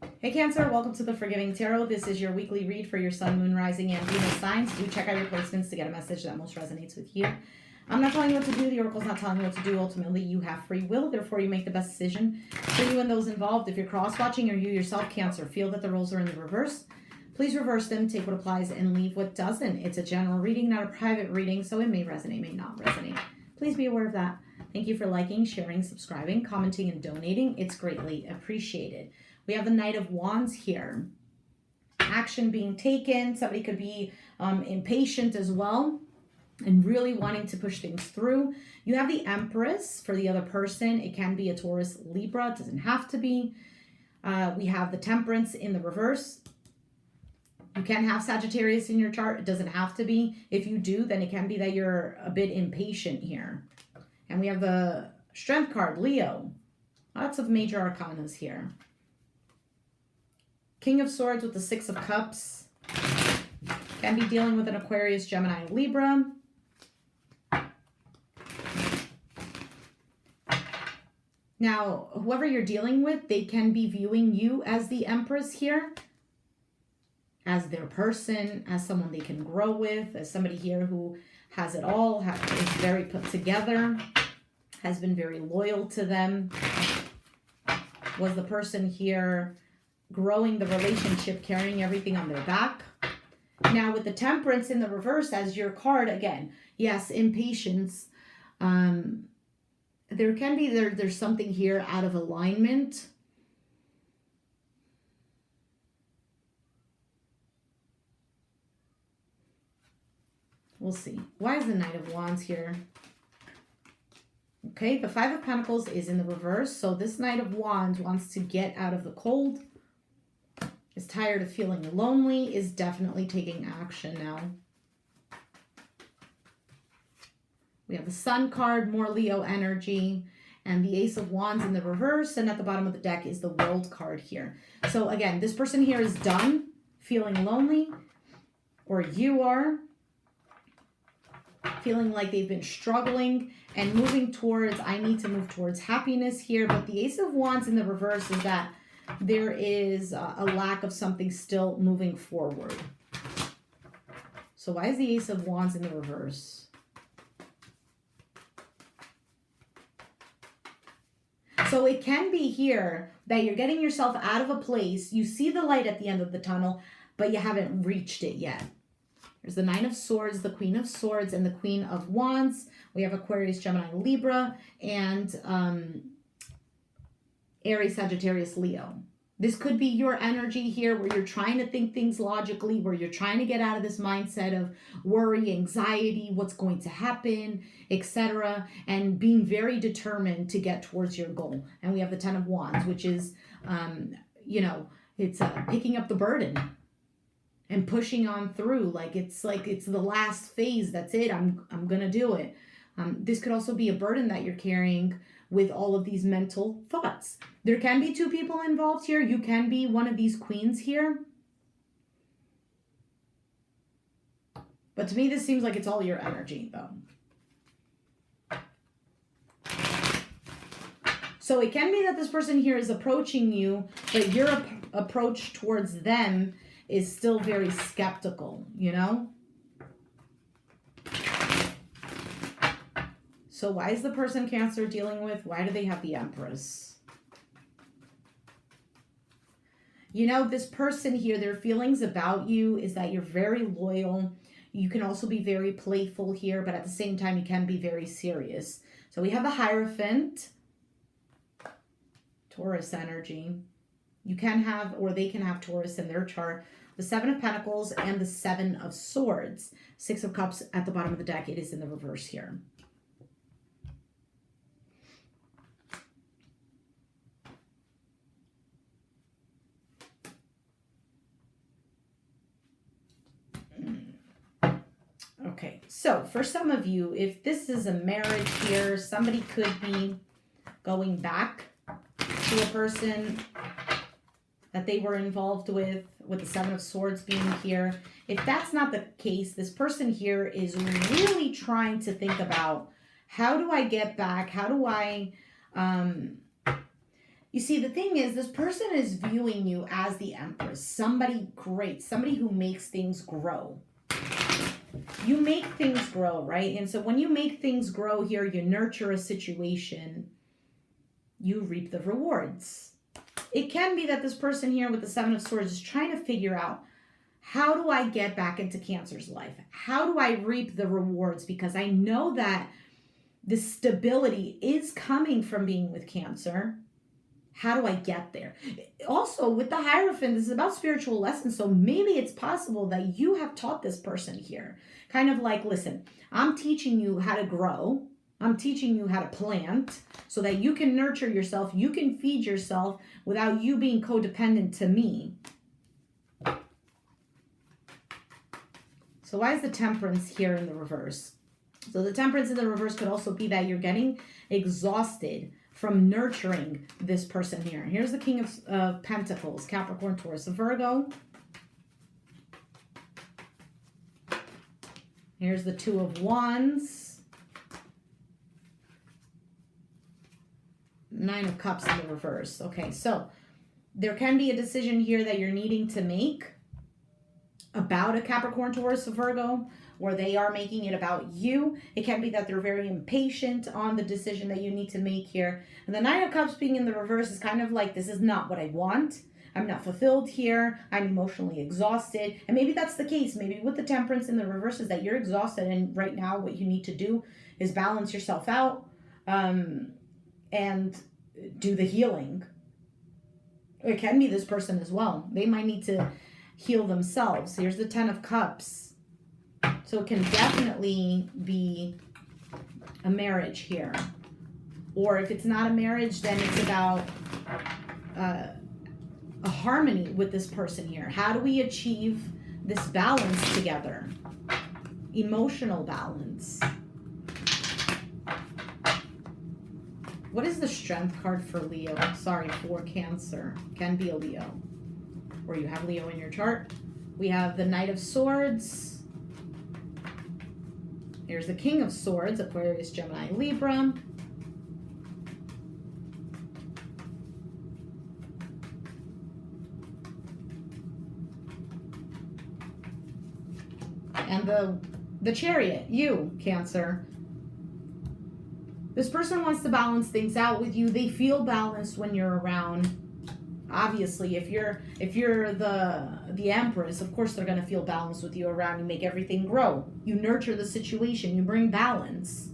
Hey Cancer, welcome to the Forgiving Tarot. This is your weekly read for your Sun, Moon, Rising, and Venus signs. Do check out your placements to get a message that most resonates with you. I'm not telling you what to do. The Oracle's not telling you what to do. Ultimately, you have free will. Therefore, you make the best decision for you and those involved. If you're cross-watching or you yourself, Cancer, feel that the roles are in the reverse, please reverse them, take what applies, and leave what doesn't. It's a general reading, not a private reading, so it may resonate, may not resonate. Please be aware of that. Thank you for liking, sharing, subscribing, commenting, and donating. It's greatly appreciated. We have the Knight of Wands here. Action being taken. Somebody could be impatient as well and really wanting to push things through. You have the Empress for the other person. It can be a Taurus, Libra. It doesn't have to be. We have the Temperance in the reverse. You can have Sagittarius in your chart. It doesn't have to be. If you do, then it can be that you're a bit impatient here. And we have the Strength card, Leo. Lots of major arcanas here. King of Swords with the Six of Cups. Can be dealing with an Aquarius, Gemini, Libra. Now, whoever you're dealing with, they can be viewing you as the Empress here, as their person, as someone they can grow with, as somebody here who has it all, is very put together, has been very loyal to them. Was the person here growing the relationship, carrying everything on their back? Now with the Temperance in the reverse as your card, again, yes, impatience. There can be, there's something here out of alignment. We'll see. Why is the Knight of Wands here? Okay, the Five of Pentacles is in the reverse. So this Knight of Wands wants to get out of the cold, is tired of feeling lonely, is definitely taking action now. We have the Sun card, more Leo energy, and the Ace of Wands in the reverse. And at the bottom of the deck is the World card here. So again, this person here is done feeling lonely, or you are feeling like they've been struggling and moving towards, I need to move towards happiness here. But the Ace of Wands in the reverse is that there is a lack of something still moving forward. So why is the Ace of Wands in the reverse? So it can be here that you're getting yourself out of a place. You see the light at the end of the tunnel, but you haven't reached it yet. There's the Nine of Swords, the Queen of Swords, and the Queen of Wands. We have Aquarius, Gemini, Libra, and Aries, Sagittarius, Leo. This could be your energy here where you're trying to think things logically, where you're trying to get out of this mindset of worry, anxiety, what's going to happen, etc., and being very determined to get towards your goal. And we have the Ten of Wands, which is, it's picking up the burden and pushing on through. It's the last phase. That's it. I'm going to do it. This could also be a burden that you're carrying with all of these mental thoughts. There can be two people involved here. You can be one of these queens here. But to me, this seems like it's all your energy, though. So it can be that this person here is approaching you, but your approach towards them is still very skeptical, you know? So why is the person Cancer dealing with? Why do they have the Empress? You know, this person here, their feelings about you is that you're very loyal. You can also be very playful here, but at the same time, you can be very serious. So we have the Hierophant, Taurus energy. You can have, or they can have Taurus in their chart. The Seven of Pentacles and the Seven of Swords. Six of Cups at the bottom of the deck. It is in the reverse here. Okay, so for some of you, if this is a marriage here, somebody could be going back to a person that they were involved with the Seven of Swords being here. If that's not the case, this person here is really trying to think about, how do I get back? How do I You see, the thing is, this person is viewing you as the Empress, somebody great, somebody who makes things grow. You make things grow, right? And so when you make things grow here, you nurture a situation, you reap the rewards. It can be that this person here with the Seven of Swords is trying to figure out, how do I get back into Cancer's life? How do I reap the rewards? Because I know that this stability is coming from being with Cancer. How do I get there? Also, with the Hierophant, this is about spiritual lessons. So maybe it's possible that you have taught this person here. Kind of like, listen, I'm teaching you how to grow. I'm teaching you how to plant so that you can nurture yourself. You can feed yourself without you being codependent to me. So why is the Temperance here in the reverse? So the Temperance in the reverse could also be that you're getting exhausted from nurturing this person here. Here's the King of Pentacles, Capricorn, Taurus, Virgo. Here's the Two of Wands. Nine of Cups in the reverse. Okay, so there can be a decision here that you're needing to make about a Capricorn, Taurus, Virgo, or they are making it about you. It can be that they're very impatient on the decision that you need to make here. And the Nine of Cups being in the reverse is kind of like, this is not what I want. I'm not fulfilled here. I'm emotionally exhausted. And maybe that's the case. Maybe with the Temperance in the reverse is that you're exhausted, and right now what you need to do is balance yourself out and do the healing. It can be this person as well. They might need to heal themselves. Here's the Ten of Cups. So it can definitely be a marriage here. Or if it's not a marriage, then it's about a harmony with this person here. How do we achieve this balance together? Emotional balance. What is the Strength card for Leo? Sorry, for Cancer. Can be a Leo. Or you have Leo in your chart. We have the Knight of Swords. Here's the King of Swords, Aquarius, Gemini, Libra. And the Chariot, you, Cancer. This person wants to balance things out with you. They feel balanced when you're around. Obviously, if you're the Empress, of course they're going to feel balanced with you around. You make everything grow. You nurture the situation. You bring balance.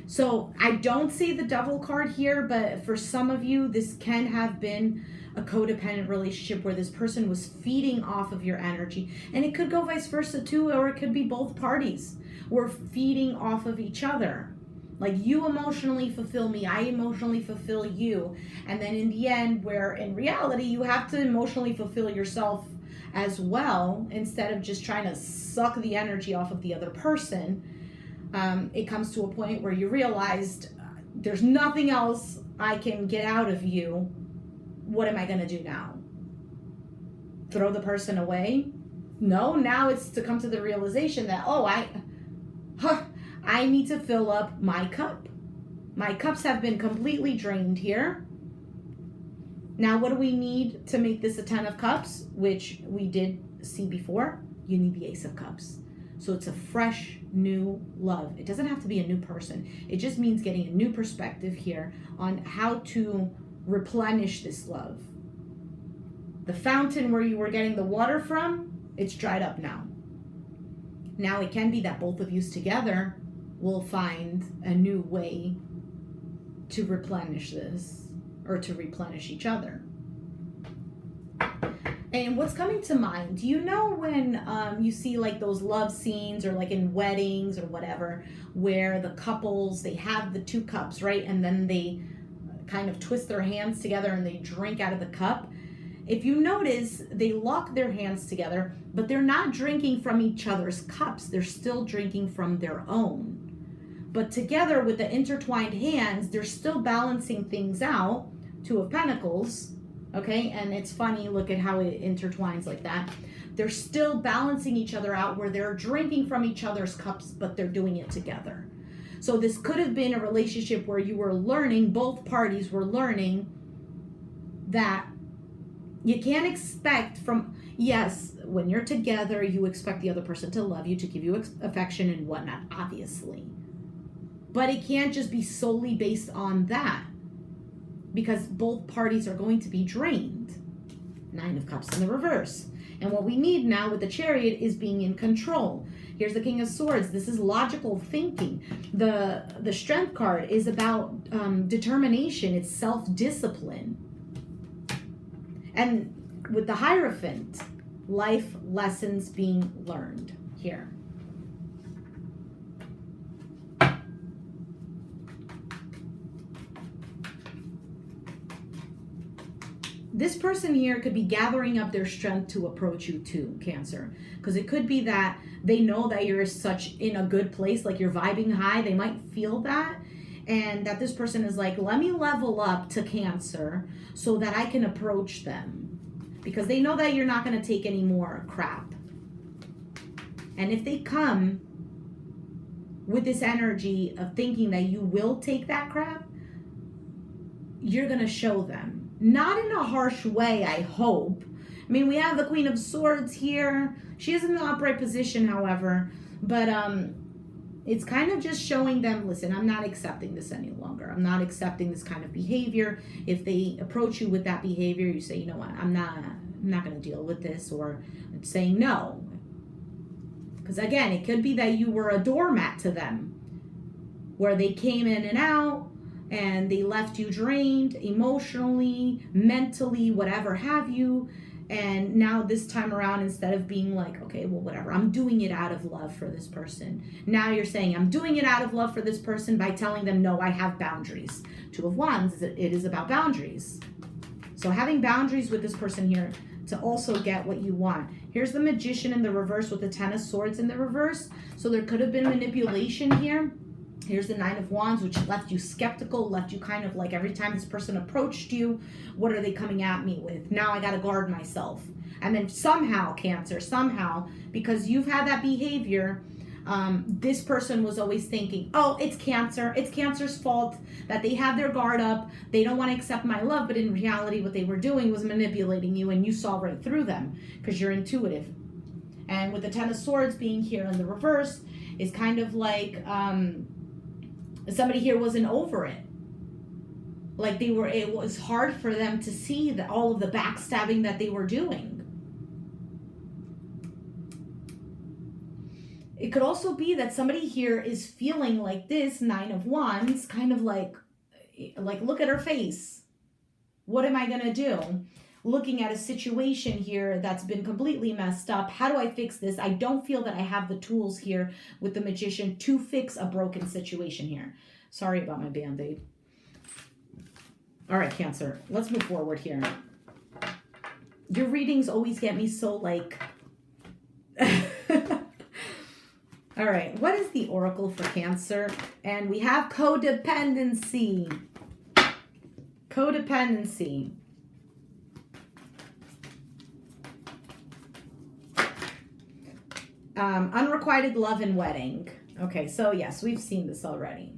So I don't see the Devil card here, but for some of you, this can have been a codependent relationship where this person was feeding off of your energy. And it could go vice versa too, or it could be both parties were feeding off of each other. Like, you emotionally fulfill me, I emotionally fulfill you. And then in the end, where in reality, you have to emotionally fulfill yourself as well, instead of just trying to suck the energy off of the other person. It comes to a point where you realized there's nothing else I can get out of you. What am I going to do now? Throw the person away? No, now it's to come to the realization that, I need to fill up my cup. My cups have been completely drained here. Now, what do we need to make this a 10 of Cups, which we did see before? You need the Ace of Cups. So it's a fresh, new love. It doesn't have to be a new person. It just means getting a new perspective here on how to replenish this love. The fountain where you were getting the water from, it's dried up now. Now it can be that both of you together will find a new way to replenish this, or to replenish each other. And what's coming to mind, do you know when you see like those love scenes, or like in weddings or whatever, where the couples, they have the two cups, right? And then they kind of twist their hands together and they drink out of the cup. If you notice, they lock their hands together, but they're not drinking from each other's cups. They're still drinking from their own. But together with the intertwined hands, they're still balancing things out. Two of Pentacles, okay? And it's funny, look at how it intertwines like that. They're still balancing each other out, where they're drinking from each other's cups, but they're doing it together. So this could have been a relationship where you were learning, both parties were learning that you can't expect from, yes, when you're together, you expect the other person to love you, to give you affection and whatnot, obviously. But it can't just be solely based on that, because both parties are going to be drained. 9 of Cups in the reverse. And what we need now with the Chariot is being in control. Here's the King of Swords. This is logical thinking. The Strength card is about determination. It's self-discipline. And with the Hierophant, life lessons being learned here. This person here could be gathering up their strength to approach you too, Cancer. Because it could be that they know that you're such in a good place, like you're vibing high. They might feel that. And that this person is like, let me level up to Cancer so that I can approach them. Because they know that you're not going to take any more crap. And if they come with this energy of thinking that you will take that crap, you're going to show them. Not in a harsh way, I hope. I mean, we have the Queen of Swords here. She is in the upright position, however. But it's kind of just showing them, listen, I'm not accepting this any longer. I'm not accepting this kind of behavior. If they approach you with that behavior, you say, you know what, I'm not going to deal with this, or saying no. Because again, it could be that you were a doormat to them, where they came in and out, and they left you drained emotionally, mentally, whatever have you. And now this time around, instead of being like, okay, well, whatever, I'm doing it out of love for this person. Now you're saying, I'm doing it out of love for this person by telling them, no, I have boundaries. 2 of Wands, it is about boundaries. So having boundaries with this person here to also get what you want. Here's the Magician in the reverse with the 10 of Swords in the reverse. So there could have been manipulation here. Here's the 9 of Wands, which left you skeptical, left you kind of like, every time this person approached you, what are they coming at me with? Now I got to guard myself. And then somehow, Cancer, somehow, because you've had that behavior, this person was always thinking, oh, it's Cancer. It's Cancer's fault that they have their guard up. They don't want to accept my love. But in reality, what they were doing was manipulating you, and you saw right through them because you're intuitive. And with the 10 of Swords being here in the reverse, is kind of like... somebody here wasn't over it. Like it was hard for them to see that all of the backstabbing that they were doing. It could also be that somebody here is feeling like this 9 of Wands, kind of like look at her face. What am I going to do? Looking at a situation here that's been completely messed up. How do I fix this? I don't feel that I have the tools here with the Magician to fix a broken situation here. Sorry about my Band-Aid. All right, Cancer, let's move forward here. Your readings always get me so like... All right, what is the Oracle for Cancer? And we have codependency. Codependency. Unrequited love and wedding. Okay, so yes, we've seen this already.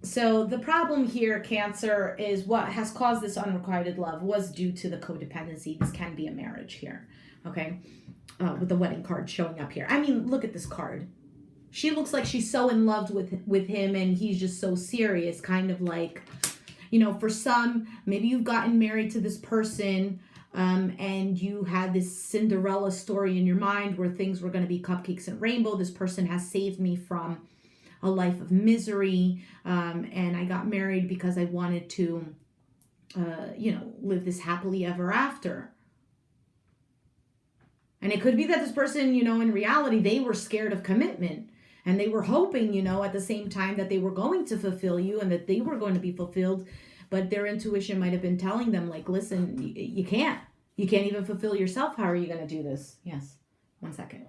So the problem here, Cancer, is what has caused this unrequited love was due to the codependency. This can be a marriage here, okay? With the wedding card showing up here. I mean, look at this card. She looks like she's so in love with him, and he's just so serious, kind of like, you know, for some, maybe you've gotten married to this person, and you had this Cinderella story in your mind where things were going to be cupcakes and rainbow. This person has saved me from a life of misery, and I got married because I wanted to, you know, live this happily ever after. And it could be that this person, you know, in reality, they were scared of commitment, and they were hoping, you know, at the same time that they were going to fulfill you and that they were going to be fulfilled. But their intuition might have been telling them, like, listen, you can't. You can't even fulfill yourself. How are you going to do this? Yes. 1 second.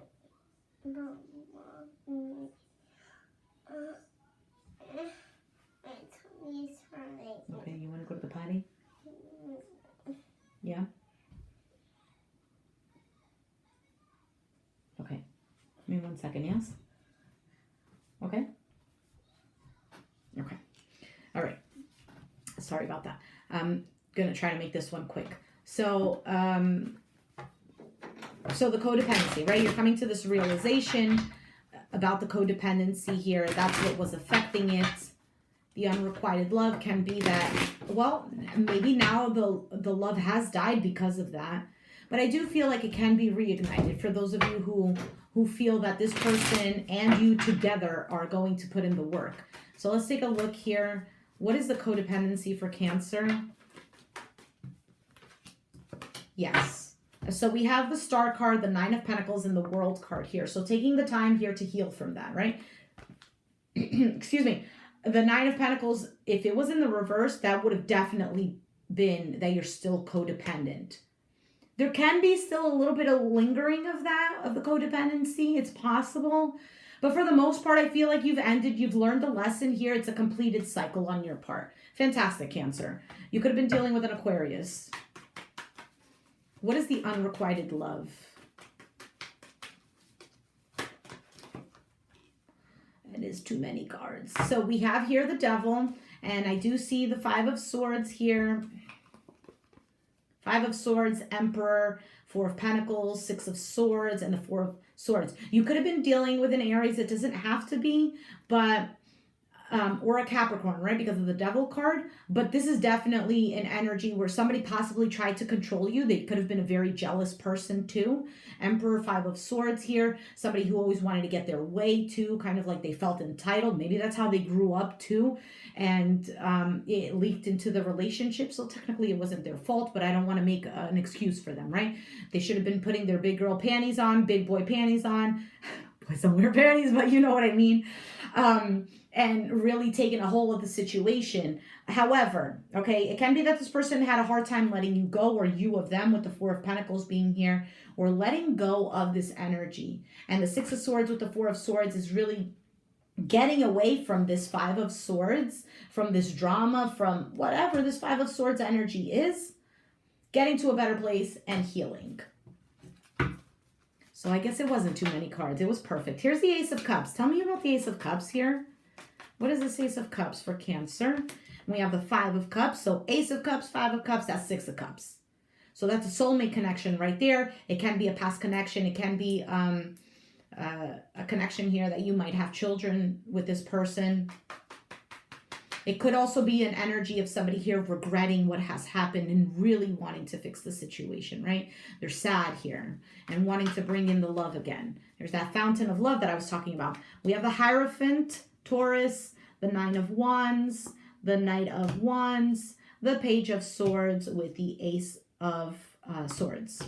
Okay, you want to go to the potty? Yeah? Okay. Give me 1 second, yes? Sorry about that. I'm going to try to make this one quick. So, so the codependency, right? You're coming to this realization about the codependency here. That's what was affecting it. The unrequited love can be that, well, maybe now the love has died because of that. But I do feel like it can be reignited for those of you who feel that this person and you together are going to put in the work. So let's take a look here. What is the codependency for Cancer? Yes. So we have the Star card, the Nine of Pentacles, and the World card here. So taking the time here to heal from that, right? Excuse me. The Nine of Pentacles, if it was in the reverse, that would have definitely been that you're still codependent. There can be still a little bit of lingering of that, of the codependency. It's possible. But for the most part, I feel like you've learned the lesson here. It's a completed cycle on your part. Fantastic, Cancer. You could have been dealing with an Aquarius. What is the unrequited love? It is too many cards. So we have here the Devil, and I do see the Five of Swords here. Five of Swords, Emperor, Four of Pentacles, Six of Swords, and the Four of Swords. You could have been dealing with an Aries. It doesn't have to be, but or a Capricorn, right? Because of the Devil card. But this is definitely an energy where somebody possibly tried to control you. They could have been a very jealous person too. Emperor, Five of Swords here. Somebody who always wanted to get their way too, kind of like they felt entitled. Maybe that's how they grew up too. And it leaked into the relationship. So technically it wasn't their fault, but I don't want to make an excuse for them, right? They should have been putting their big girl panties on, big boy panties on. Boys don't wear panties, but you know what I mean. And really taking a hold of the situation. However, okay, it can be that this person had a hard time letting you go, or you of them, with the Four of Pentacles being here, or letting go of this energy. And the Six of Swords with the Four of Swords is really getting away from this Five of Swords, from this drama, from whatever this Five of Swords energy is, getting to a better place and healing. So I guess it wasn't too many cards. It was perfect. Here's the Ace of Cups. Tell me about the Ace of Cups here. What is this Ace of Cups for Cancer? We have the Five of Cups. So Ace of Cups, Five of Cups, that's Six of Cups. So that's a soulmate connection right there. It can be a past connection. It can be a connection here that you might have children with this person. It could also be an energy of somebody here regretting what has happened and really wanting to fix the situation, right? They're sad here and wanting to bring in the love again. There's that fountain of love that I was talking about. We have the Hierophant, Taurus, the Nine of Wands, the Knight of Wands, the Page of Swords with the Ace of Swords.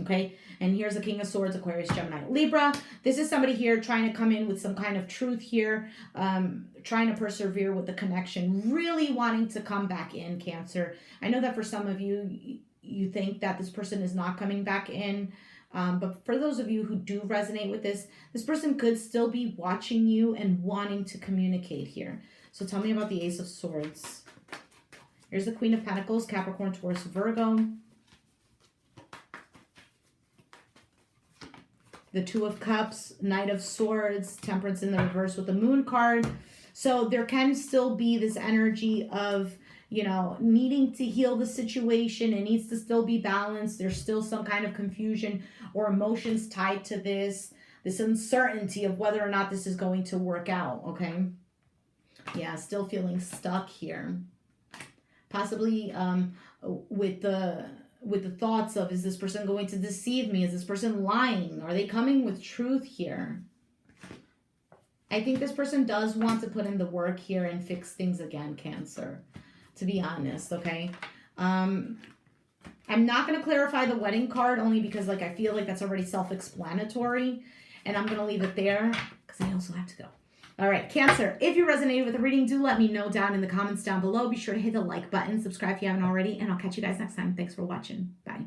Okay, and here's the King of Swords, Aquarius, Gemini, Libra. This is somebody here trying to come in with some kind of truth here, trying to persevere with the connection, really wanting to come back in, Cancer. I know that for some of you, you think that this person is not coming back in. But for those of you who do resonate with this person could still be watching you and wanting to communicate here. So tell me about the Ace of Swords. Here's the Queen of Pentacles, Capricorn, Taurus, Virgo. The Two of Cups, Knight of Swords, Temperance in the reverse with the Moon card. So there can still be this energy of, you know, needing to heal the situation. It needs to still be balanced. There's still some kind of confusion or emotions tied to this uncertainty of whether or not this is going to work out, okay? Yeah, still feeling stuck here. Possibly with the thoughts of, is this person going to deceive me? Is this person lying? Are they coming with truth here? I think this person does want to put in the work here and fix things again, Cancer, to be honest, okay? I'm not going to clarify the wedding card only because, like, I feel like that's already self-explanatory, and I'm going to leave it there because I also have to go. All right, Cancer, if you resonated with the reading, do let me know down in the comments down below. Be sure to hit the like button, subscribe if you haven't already, and I'll catch you guys next time. Thanks for watching. Bye.